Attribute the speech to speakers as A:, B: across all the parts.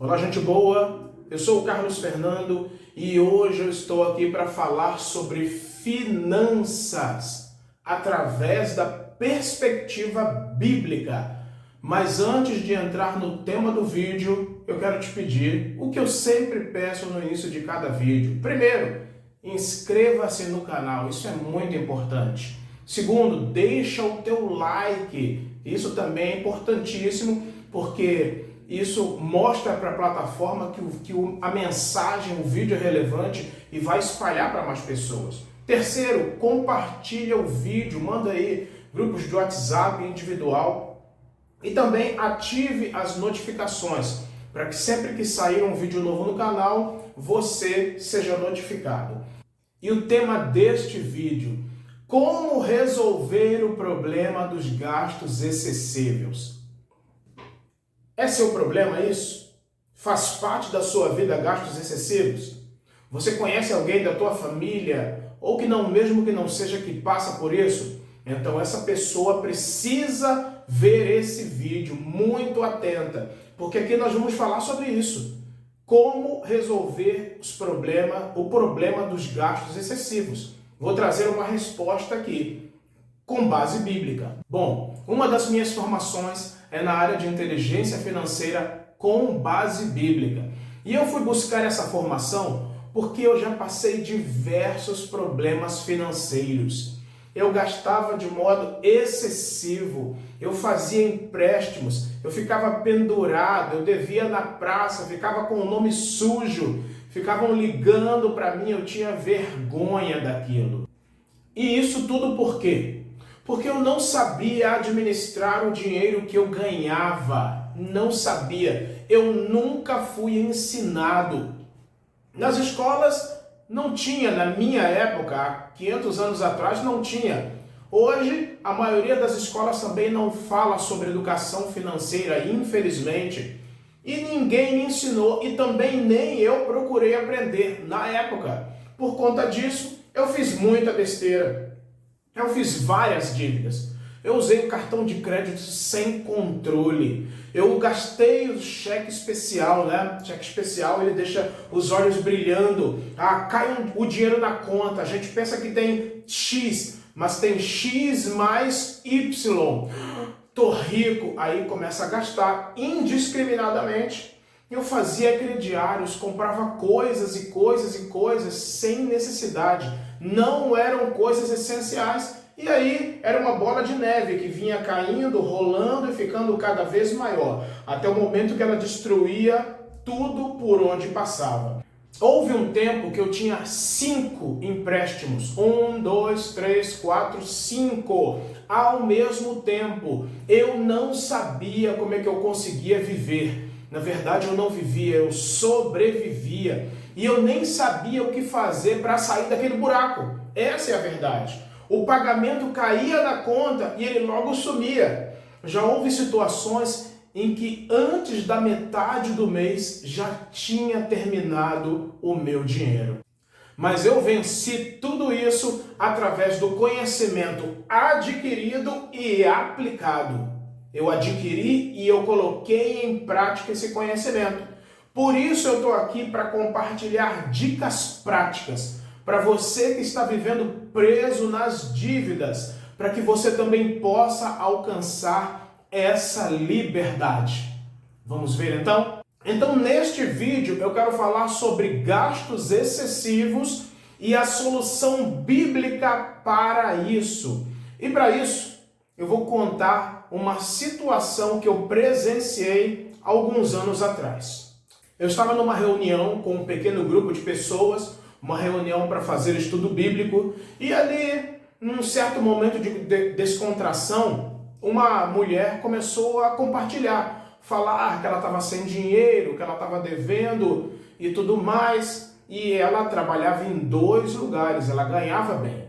A: Olá, gente boa, eu sou o Carlos Fernando e hoje eu estou aqui para falar sobre finanças através da perspectiva bíblica. Mas antes de entrar no tema do vídeo, eu quero te pedir o que eu sempre peço no início de cada vídeo. Primeiro, inscreva-se no canal, isso é muito importante. Segundo, deixa o teu like, isso também é importantíssimo, porque isso mostra para a plataforma que a mensagem, o vídeo é relevante e vai espalhar para mais pessoas. Terceiro, compartilha o vídeo, manda aí grupos de WhatsApp individual e também ative as notificações para que sempre que sair um vídeo novo no canal, você seja notificado. E o tema deste vídeo: como resolver o problema dos gastos excessivos. É seu problema isso? Faz parte da sua vida gastos excessivos? Você conhece alguém da tua família, ou que não, mesmo que não seja, que passa por isso? Então essa pessoa precisa ver esse vídeo muito atenta, porque aqui nós vamos falar sobre isso. Como resolver o problema dos gastos excessivos. Vou trazer uma resposta aqui, com base bíblica. Bom, uma das minhas formações é na área de inteligência financeira com base bíblica. E eu fui buscar essa formação porque eu já passei diversos problemas financeiros. Eu gastava de modo excessivo, eu fazia empréstimos, eu ficava pendurado, eu devia na praça, ficava com o nome sujo, ficavam ligando para mim, eu tinha vergonha daquilo. E isso tudo por quê? Porque eu não sabia administrar o dinheiro que eu ganhava. Não sabia. Eu nunca fui ensinado. Nas escolas não tinha, na minha época, há 500 anos atrás, não tinha. Hoje, a maioria das escolas também não fala sobre educação financeira, infelizmente. E ninguém me ensinou e também nem eu procurei aprender na época. Por conta disso, eu fiz muita besteira. Eu fiz várias dívidas. Eu usei o cartão de crédito sem controle. Eu gastei o cheque especial, né? Cheque especial, ele deixa os olhos brilhando. Cai o dinheiro na conta. A gente pensa que tem X, mas tem X mais Y. Tô rico. Aí começa a gastar indiscriminadamente. Eu fazia crediários, comprava coisas e coisas e coisas sem necessidade. Não eram coisas essenciais. E aí era uma bola de neve que vinha caindo, rolando e ficando cada vez maior, até o momento que ela destruía tudo por onde passava. Houve um tempo que eu tinha 5 empréstimos, 1, 2, 3, 4, 5, ao mesmo tempo. Eu não sabia como é que eu conseguia viver. Na verdade, eu não vivia, eu sobrevivia. E eu nem sabia o que fazer para sair daquele buraco. Essa é a verdade. O pagamento caía na conta e ele logo sumia. Já houve situações em que antes da metade do mês já tinha terminado o meu dinheiro. Mas eu venci tudo isso através do conhecimento adquirido e aplicado. Eu adquiri e eu coloquei em prática esse conhecimento. Por isso eu estou aqui para compartilhar dicas práticas para você que está vivendo preso nas dívidas, para que você também possa alcançar essa liberdade. Vamos ver então? Então, neste vídeo eu quero falar sobre gastos excessivos e a solução bíblica para isso. E para isso, eu vou contar uma situação que eu presenciei alguns anos atrás. Eu estava numa reunião com um pequeno grupo de pessoas, uma reunião para fazer estudo bíblico, e ali, num certo momento de descontração, uma mulher começou a compartilhar, falar que ela estava sem dinheiro, que ela estava devendo e tudo mais, e ela trabalhava em 2 lugares, ela ganhava bem.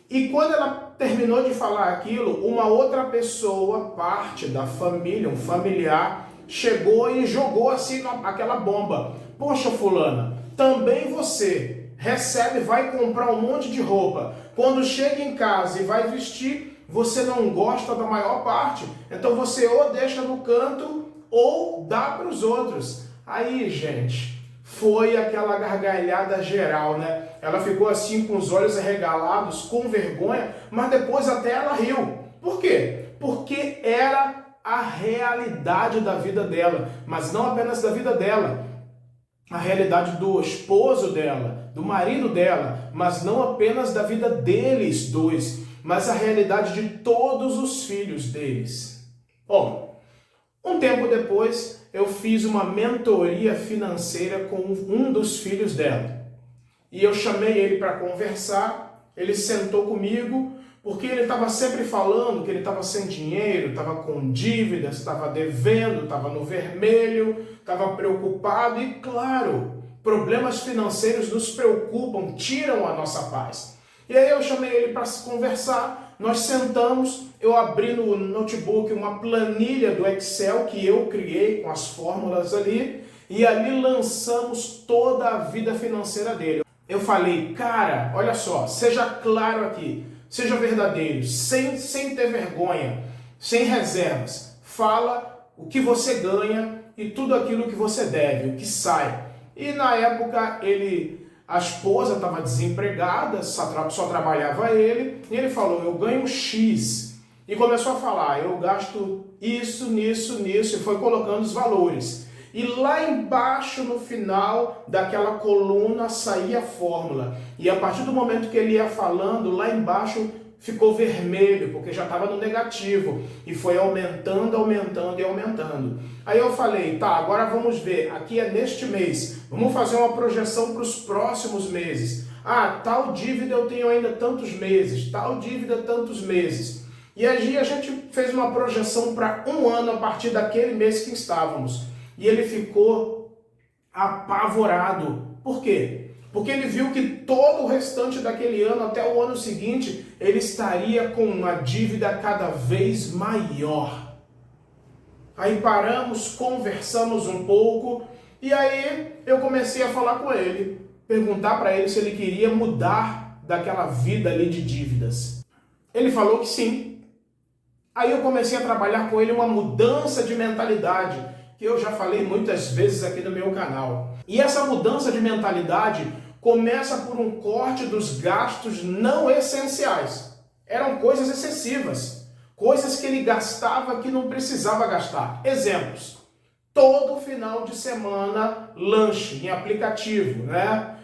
A: E quando ela terminou de falar aquilo, uma outra pessoa, parte da família, um familiar, chegou e jogou assim aquela bomba. Poxa, fulana, também você recebe, vai comprar um monte de roupa. Quando chega em casa e vai vestir, você não gosta da maior parte. Então você ou deixa no canto ou dá para os outros. Aí, gente, foi aquela gargalhada geral, né? Ela ficou assim com os olhos arregalados, com vergonha, mas depois até ela riu. Por quê? Porque era a realidade da vida dela, mas não apenas da vida dela, a realidade do esposo dela, do marido dela, mas não apenas da vida deles dois, mas a realidade de todos os filhos deles. Bom, um tempo depois eu fiz uma mentoria financeira com um dos filhos dela. E eu chamei ele para conversar, ele sentou comigo, porque ele estava sempre falando que ele estava sem dinheiro, estava com dívidas, estava devendo, estava no vermelho, estava preocupado e, claro, problemas financeiros nos preocupam, tiram a nossa paz. E aí eu chamei ele para conversar, nós sentamos, eu abri no notebook uma planilha do Excel que eu criei com as fórmulas ali, e ali lançamos toda a vida financeira dele. Eu falei, cara, olha só, seja claro aqui, seja verdadeiro, sem ter vergonha, sem reservas. Fala o que você ganha e tudo aquilo que você deve, o que sai. E na época a esposa estava desempregada, só trabalhava ele, e ele falou, eu ganho X. E começou a falar, eu gasto isso, nisso, nisso, e foi colocando os valores. E lá embaixo, no final daquela coluna, saía a fórmula. E a partir do momento que ele ia falando, lá embaixo ficou vermelho, porque já estava no negativo. E foi aumentando, aumentando e aumentando. Aí eu falei, tá, agora vamos ver, aqui é neste mês. Vamos fazer uma projeção para os próximos meses. Ah, tal dívida eu tenho ainda tantos meses, tal dívida tantos meses. E aí a gente fez uma projeção para um ano a partir daquele mês que estávamos. E ele ficou apavorado. Por quê? Porque ele viu que todo o restante daquele ano, até o ano seguinte, ele estaria com uma dívida cada vez maior. Aí paramos, conversamos um pouco, e aí eu comecei a falar com ele, perguntar para ele se ele queria mudar daquela vida ali de dívidas. Ele falou que sim. Aí eu comecei a trabalhar com ele uma mudança de mentalidade, que eu já falei muitas vezes aqui no meu canal. E essa mudança de mentalidade começa por um corte dos gastos não essenciais. Eram coisas excessivas, coisas que ele gastava que não precisava gastar. Exemplos: todo final de semana, lanche em aplicativo, né?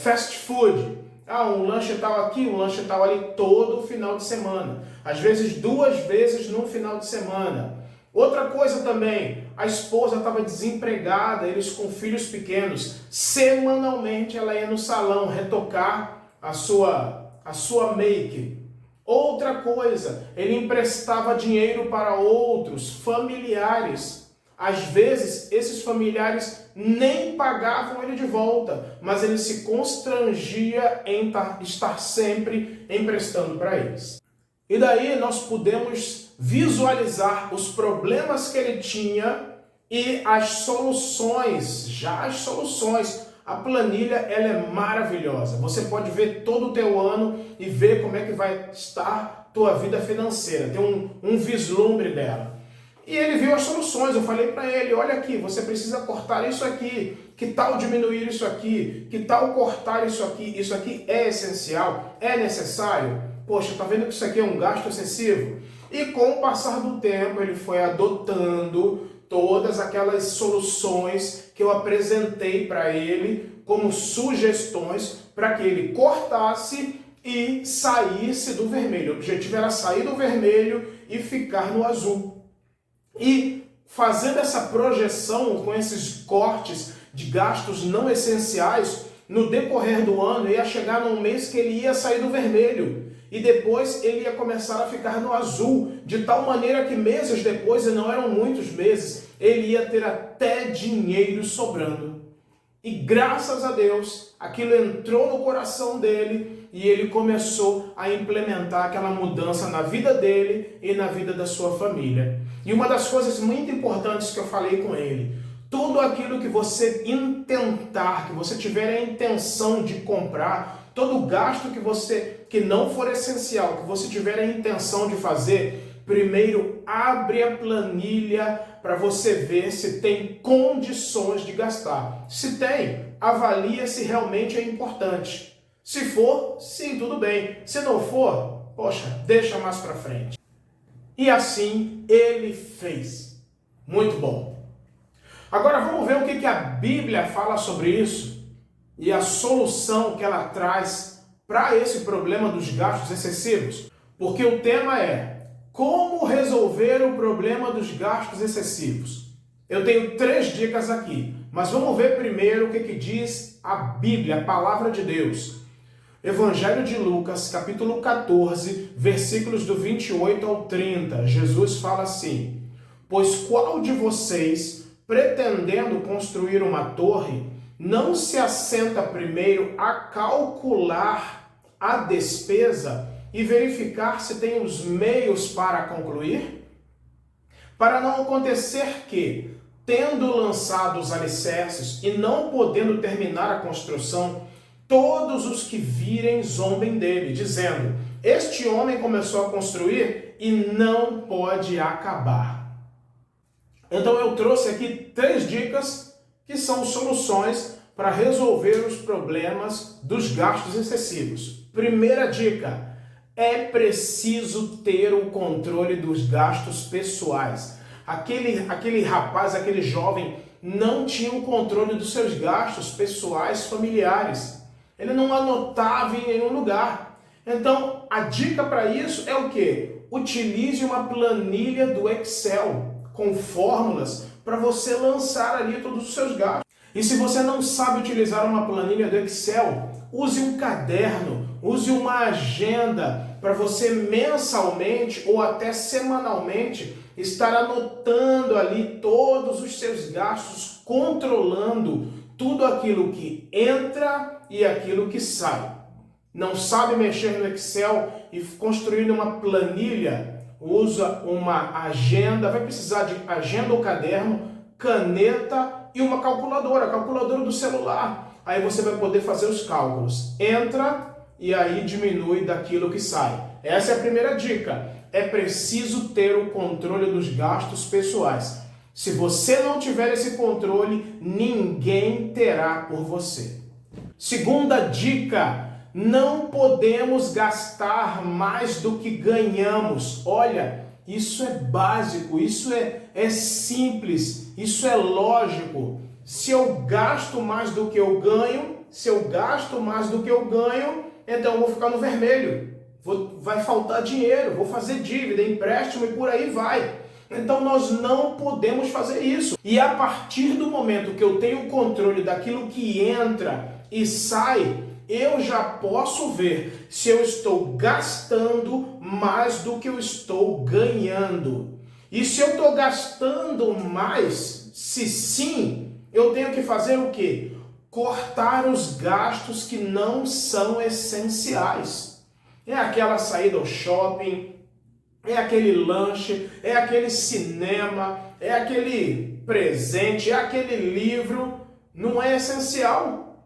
A: Fast food. Um lanche tal aqui, um lanche tal ali, todo final de semana. Às vezes 2 vezes no final de semana. Outra coisa também, a esposa estava desempregada, eles com filhos pequenos. Semanalmente ela ia no salão retocar a sua make. Outra coisa, ele emprestava dinheiro para outros familiares. Às vezes, esses familiares nem pagavam ele de volta, mas ele se constrangia em estar sempre emprestando para eles. E daí nós pudemos visualizar os problemas que ele tinha e as soluções. A planilha, ela é maravilhosa. Você pode ver todo o teu ano e ver como é que vai estar tua vida financeira. Tem um vislumbre dela. E ele viu as soluções. Eu falei para ele, olha aqui, você precisa cortar isso aqui. Que tal diminuir isso aqui? Que tal cortar isso aqui? Isso aqui é essencial? É necessário? Poxa, tá vendo que isso aqui é um gasto excessivo? E com o passar do tempo, ele foi adotando todas aquelas soluções que eu apresentei para ele como sugestões para que ele cortasse e saísse do vermelho. O objetivo era sair do vermelho e ficar no azul. E fazendo essa projeção com esses cortes de gastos não essenciais, no decorrer do ano ia chegar num mês que ele ia sair do vermelho. E depois ele ia começar a ficar no azul, de tal maneira que meses depois, e não eram muitos meses, ele ia ter até dinheiro sobrando. E graças a Deus, aquilo entrou no coração dele e ele começou a implementar aquela mudança na vida dele e na vida da sua família. E uma das coisas muito importantes que eu falei com ele, tudo aquilo que você intentar, que você tiver a intenção de comprar, todo gasto que não for essencial, que você tiver a intenção de fazer, Primeiro, abre a planilha para você ver se tem condições de gastar. Se tem, avalia se realmente é importante. Se for, sim, tudo bem. Se não for, poxa, deixa mais para frente. E assim ele fez. Muito bom. Agora vamos ver o que a Bíblia fala sobre isso e a solução que ela traz para esse problema dos gastos excessivos. Porque o tema é como resolver o problema dos gastos excessivos. Eu tenho 3 dicas aqui, mas vamos ver primeiro o que diz a Bíblia, a palavra de Deus. Evangelho de Lucas, capítulo 14, versículos do 28 ao 30. Jesus fala assim: pois qual de vocês, pretendendo construir uma torre, não se assenta primeiro a calcular a despesa e verificar se tem os meios para concluir? Para não acontecer que, tendo lançado os alicerces e não podendo terminar a construção, todos os que virem zombem dele, dizendo: este homem começou a construir e não pode acabar. Então eu trouxe aqui 3 dicas que são soluções para resolver os problemas dos gastos excessivos. Primeira dica: é preciso ter o controle dos gastos pessoais. Aquele rapaz, aquele jovem, não tinha o controle dos seus gastos pessoais, familiares. Ele não anotava em nenhum lugar. Então, a dica para isso é o quê? Utilize uma planilha do Excel com fórmulas para você lançar ali todos os seus gastos. E se você não sabe utilizar uma planilha do Excel, use um caderno, use uma agenda para você mensalmente ou até semanalmente estar anotando ali todos os seus gastos, controlando tudo aquilo que entra e aquilo que sai. Não sabe mexer no Excel e construir uma planilha? Usa uma agenda, vai precisar de agenda ou caderno, caneta e uma calculadora do celular. Aí você vai poder fazer os cálculos. Entra e aí diminui daquilo que sai. Essa é a primeira dica. É preciso ter o controle dos gastos pessoais. Se você não tiver esse controle, ninguém terá por você. Segunda dica: não podemos gastar mais do que ganhamos. Olha, isso é básico, isso é simples, isso é lógico. Se eu gasto mais do que eu ganho, então eu vou ficar no vermelho. Vai faltar dinheiro, vou fazer dívida, empréstimo e por aí vai. Então nós não podemos fazer isso. E a partir do momento que eu tenho controle daquilo que entra e sai, eu já posso ver se eu estou gastando mais do que eu estou ganhando. E se eu estou gastando mais, se sim, eu tenho que fazer o quê? Cortar os gastos que não são essenciais. É aquela saída ao shopping, é aquele lanche, é aquele cinema, é aquele presente, é aquele livro. Não é essencial.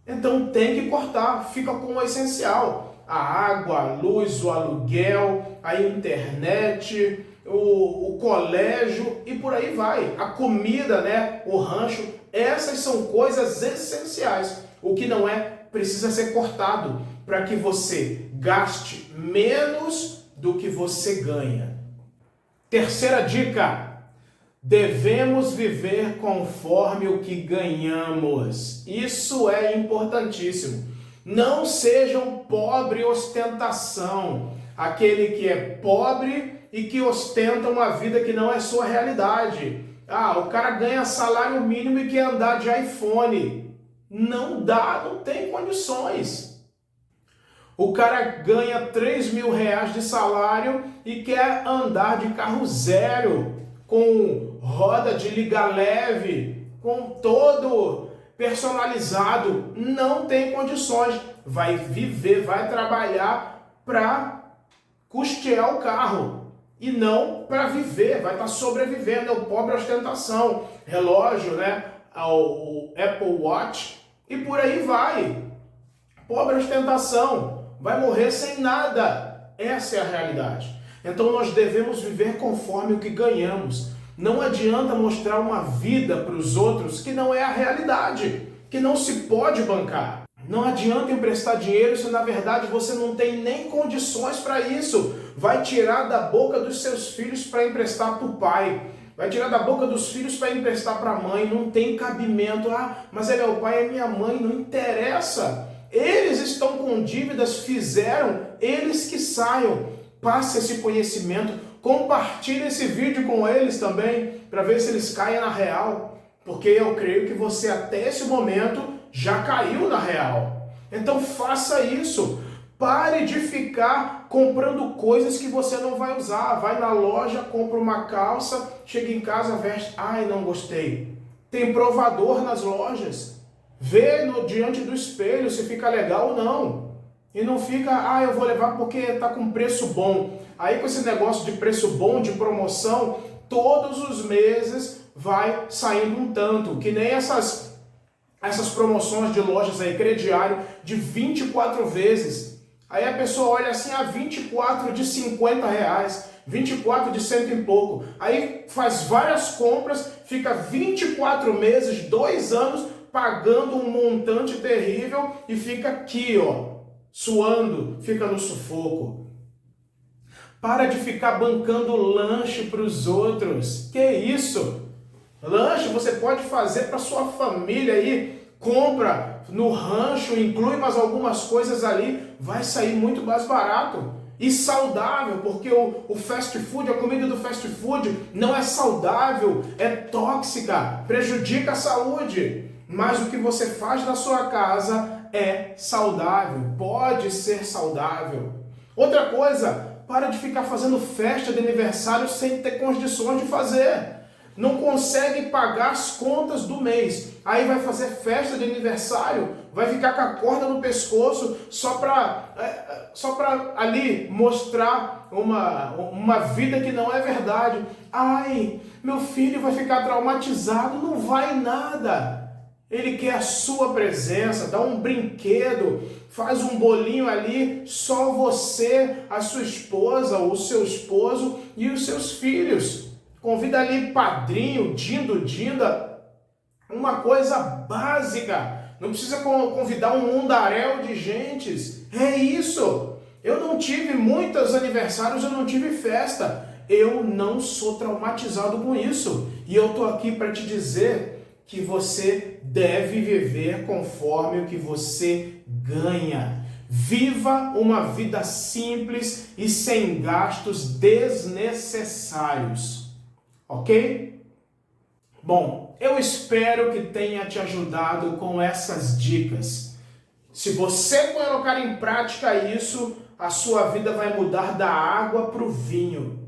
A: Então tem que cortar, fica com o essencial. A água, a luz, o aluguel, a internet, o colégio e por aí vai. A comida, né? O rancho, essas são coisas essenciais. O que não é, precisa ser cortado para que você gaste menos do que você ganha. Terceira dica: devemos viver conforme o que ganhamos. Isso é importantíssimo. Não seja um pobre ostentação, aquele que é pobre e que ostenta uma vida que não é sua realidade. O cara ganha salário mínimo e quer andar de iPhone. Não dá, não tem condições. O cara ganha 3 mil reais de salário e quer andar de carro zero, com roda de liga leve, com todo personalizado. Não tem condições. Vai viver, vai trabalhar para custear o carro e não para viver. Vai estar sobrevivendo. É o pobre ostentação. Relógio, né? O Apple Watch e por aí vai. Pobre ostentação. Vai morrer sem nada. Essa é a realidade. Então nós devemos viver conforme o que ganhamos. Não adianta mostrar uma vida para os outros que não é a realidade, que não se pode bancar. Não adianta emprestar dinheiro se na verdade você não tem nem condições para isso. Vai tirar da boca dos seus filhos para emprestar para o pai. Vai tirar da boca dos filhos para emprestar para a mãe. Não tem cabimento. Ah, mas ele é o pai, é minha mãe. Não interessa. Eles estão com dívidas, fizeram, eles que saiam. Passe esse conhecimento. Compartilhe esse vídeo com eles também, para ver se eles caem na real. Porque eu creio que você até esse momento já caiu na real. Então faça isso. Pare de ficar comprando coisas que você não vai usar. Vai na loja, compra uma calça, chega em casa, veste. Ai, não gostei. Tem provador nas lojas. Vê diante do espelho se fica legal ou não. E não fica, eu vou levar porque está com preço bom. Aí com esse negócio de preço bom, de promoção, todos os meses vai saindo um tanto. Que nem essas promoções de lojas aí, crediário, de 24 vezes. Aí a pessoa olha assim, 24 de 50 reais, 24 de cento e pouco. Aí faz várias compras, fica 24 meses, 2 anos, pagando um montante terrível e fica aqui, suando, fica no sufoco. Para de ficar bancando lanche para os outros. Que isso? Lanche você pode fazer para sua família aí. Compra no rancho, inclui mais algumas coisas ali, vai sair muito mais barato e saudável, porque o fast food, a comida do fast food não é saudável, é tóxica, prejudica a saúde. Mas o que você faz na sua casa é saudável, pode ser saudável. Outra coisa, para de ficar fazendo festa de aniversário sem ter condições de fazer. Não consegue pagar as contas do mês. Aí vai fazer festa de aniversário, vai ficar com a corda no pescoço só para ali mostrar uma vida que não é verdade. Ai, meu filho vai ficar traumatizado. Não vai nada. Ele quer a sua presença, dá um brinquedo, faz um bolinho ali, só você, a sua esposa, o seu esposo e os seus filhos. Convida ali padrinho, dindo, dinda, uma coisa básica. Não precisa convidar um mundaréu de gentes. É isso. Eu não tive muitos aniversários, eu não tive festa. Eu não sou traumatizado com isso. E eu estou aqui para te dizer que você deve viver conforme o que você ganha. Viva uma vida simples e sem gastos desnecessários. Ok? Bom, eu espero que tenha te ajudado com essas dicas. Se você colocar em prática isso, a sua vida vai mudar da água para o vinho.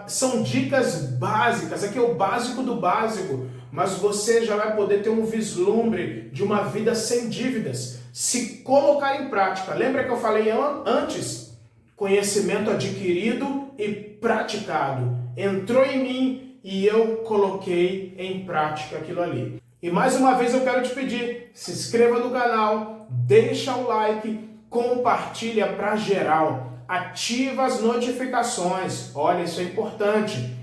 A: São dicas básicas, aqui é o básico do básico, mas você já vai poder ter um vislumbre de uma vida sem dívidas. Se colocar em prática, lembra que eu falei antes? Conhecimento adquirido e praticado. Entrou em mim e eu coloquei em prática aquilo ali. E mais uma vez eu quero te pedir, se inscreva no canal, deixa o like, compartilha para geral, ativa as notificações, olha, isso é importante.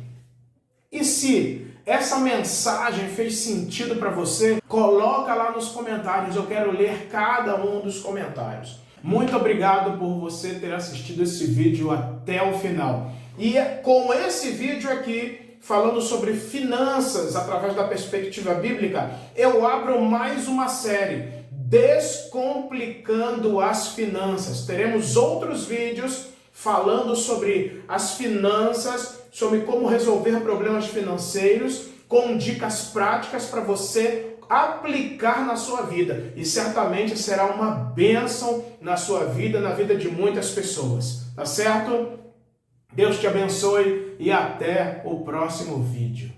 A: E se essa mensagem fez sentido para você, coloca lá nos comentários, eu quero ler cada um dos comentários. Muito obrigado por você ter assistido esse vídeo até o final. E com esse vídeo aqui, falando sobre finanças através da perspectiva bíblica, eu abro mais uma série, Descomplicando as Finanças. Teremos outros vídeos falando sobre as finanças, sobre como resolver problemas financeiros, com dicas práticas para você aplicar na sua vida. E certamente será uma bênção na sua vida, na vida de muitas pessoas. Tá certo? Deus te abençoe e até o próximo vídeo.